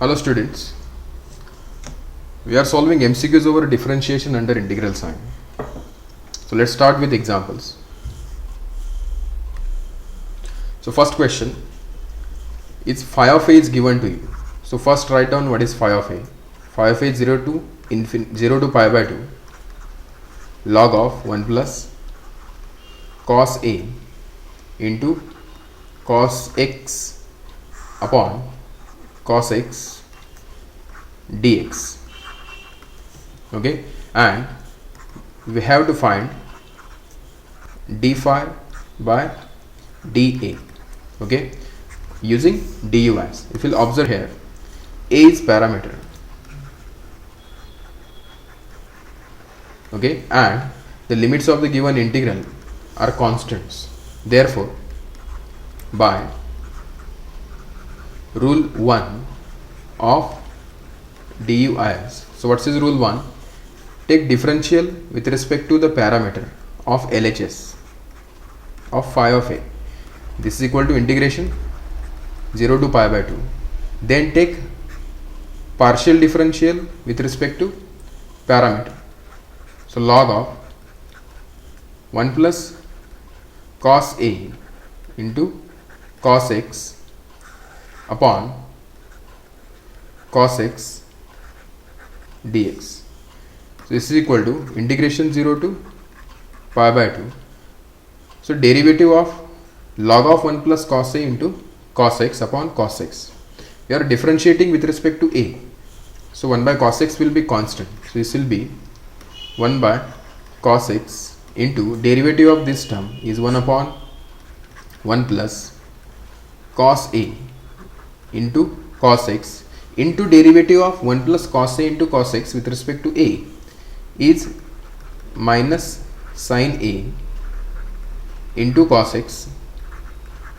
Hello students, we are solving MCQs over differentiation under integral sign. So let's start with examples. So first question is phi of a is given to you. So first write down what is phi of a. Phi of a is 0 to pi by 2 log of 1 plus cos a into cos x upon cos x dx. Okay, and we have to find d phi by dA, okay, using du as. If you'll observe here, a is parameter, okay, and the limits of the given integral are constants. Therefore, by rule 1 of du as, so what is rule 1? Take differential with respect to the parameter of LHS of phi of a. This is equal to integration 0 to pi by 2. Then take partial differential with respect to parameter. So log of 1 plus cos a into cos x upon cos x dx. So this is equal to integration 0 to pi by 2. So derivative of log of 1 plus cos a into cos x upon cos x. We are differentiating with respect to a. So 1 by cos x will be constant. So this will be 1 by cos x into derivative of this term is 1 upon 1 plus cos a into cos x into derivative of 1 plus cos a into cos x with respect to a is minus sin a into cos x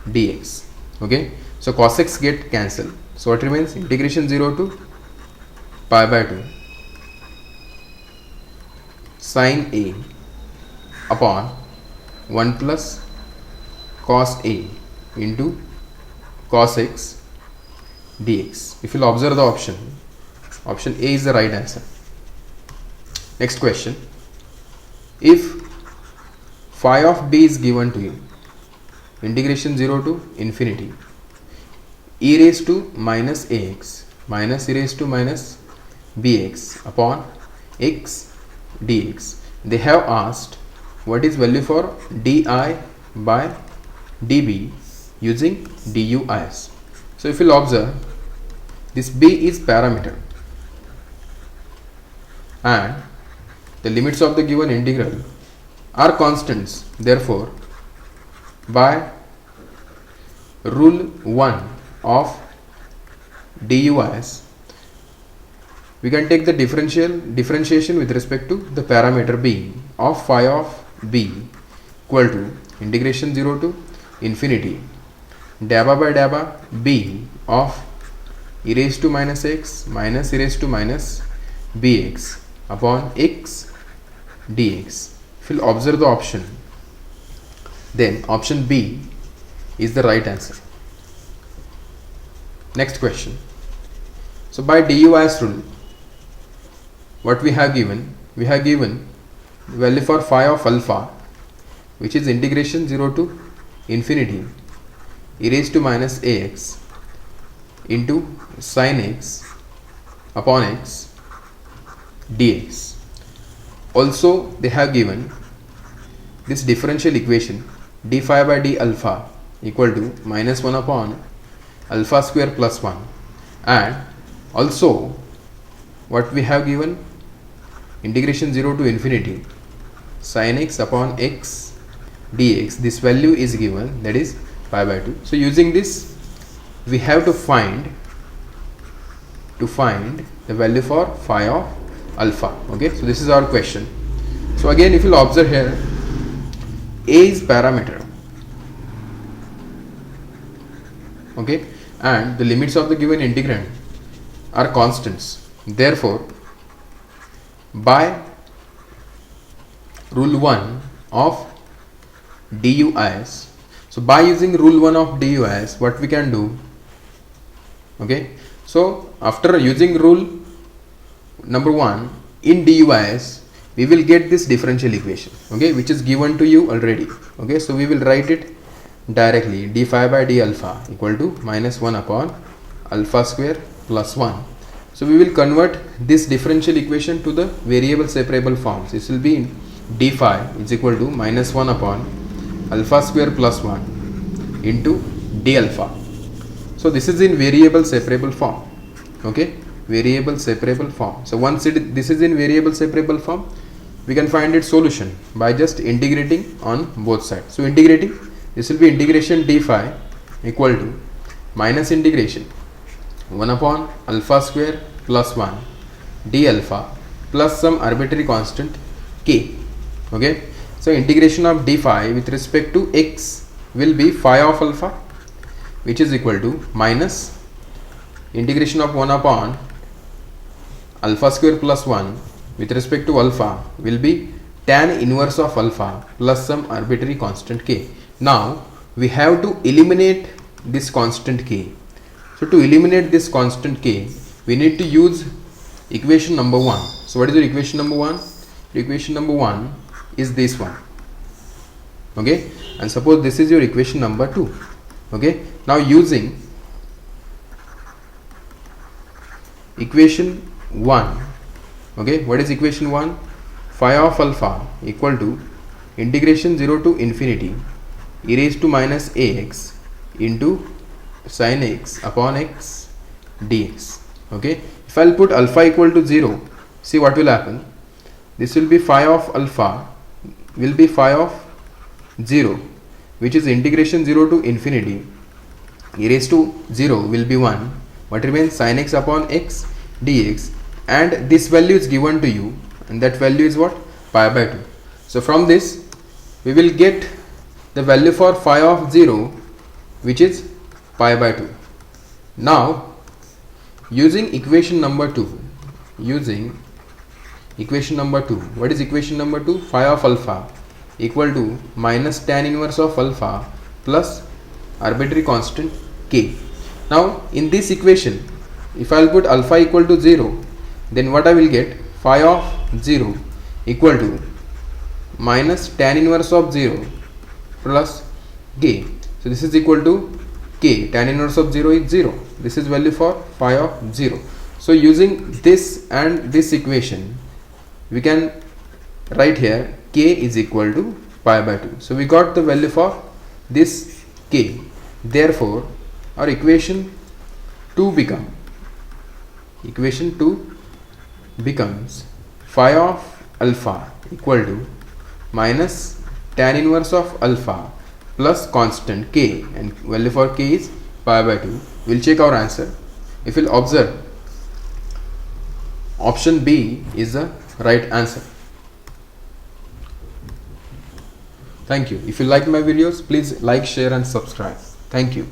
dx. Okay, so cos x get cancelled. So what remains? Integration 0 to pi by 2 sin a upon 1 plus cos a into cos x dx. If you will observe the option A is the right answer. Next question, if phi of b is given to you, integration 0 to infinity e raised to minus ax minus e raised to minus bx upon x dx. They have asked what is value for di by db using du as. So if you will observe, this b is parameter and the limits of the given integral are constants. Therefore, by rule 1 of du as, we can take the differentiation with respect to the parameter b of phi of b equal to integration 0 to infinity dabba by dabba b of e raised to minus x minus e raised to minus bx upon x dx. If you observe the option, then option B is the right answer. Next question. So by du as rule, what we have given? We have given the value for phi of alpha, which is integration 0 to infinity e raised to minus ax into sin x upon x dx. Also they have given this differential equation d phi by d alpha equal to minus 1 upon alpha square plus 1, and also what we have given, integration 0 to infinity sin x upon x dx. This value is given, that is pi by 2. So using this we have to find the value for phi of alpha. Okay, so this is our question. So again, if you will observe here, a is parameter, okay, and the limits of the given integrand are constants. Therefore, by rule 1 of du as, so by using rule 1 of du as, what we can do, okay, So after using rule number 1 in DUIS, we will get this differential equation, okay, which is given to you already. Okay, so we will write it directly. D phi by d alpha equal to minus 1 upon alpha square plus 1. So we will convert this differential equation to the variable separable forms. This will be in d phi is equal to minus 1 upon alpha square plus 1 into d alpha. So this is in variable separable form. Okay, variable separable form. So once this is in variable separable form, we can find its solution by just integrating on both sides. So integrating, this will be integration d phi equal to minus integration 1 upon alpha square plus 1 d alpha plus some arbitrary constant k. Okay, so integration of d phi with respect to x will be phi of alpha, which is equal to minus integration of 1 upon alpha square plus 1 with respect to alpha will be tan inverse of alpha plus some arbitrary constant k. Now we have to eliminate this constant k. So to eliminate this constant k, we need to use equation number 1. So what is your equation number 1? Equation number 1 is this one. Okay, and suppose this is your equation number 2. Okay, now using equation 1, okay, what is equation 1? Phi of alpha equal to integration 0 to infinity e raised to minus ax into sin x upon x dx. Okay, if I'll put alpha equal to 0, see what will happen. This will be phi of alpha will be phi of 0, which is integration 0 to infinity e raised to 0 will be 1, what remains sin x upon x dx, and this value is given to you, and that value is what? Pi by 2. So from this we will get the value for phi of 0, which is pi by 2. Now using equation number 2, what is equation number 2? Phi of alpha equal to minus tan inverse of alpha plus arbitrary constant k. Now in this equation, if I will put alpha equal to 0, then what I will get? Phi of 0 equal to minus tan inverse of 0 plus k. So this is equal to k. Tan inverse of 0 is 0. This is value for phi of 0. So using this and this equation, we can write here k is equal to pi by 2. So we got the value for this k. Therefore our equation 2 becomes phi of alpha equal to minus tan inverse of alpha plus constant k, and value for k is pi by 2. We'll check our answer. If you'll observe, option B is the right answer. Thank you. If you like my videos, please like, share and subscribe. Thank you.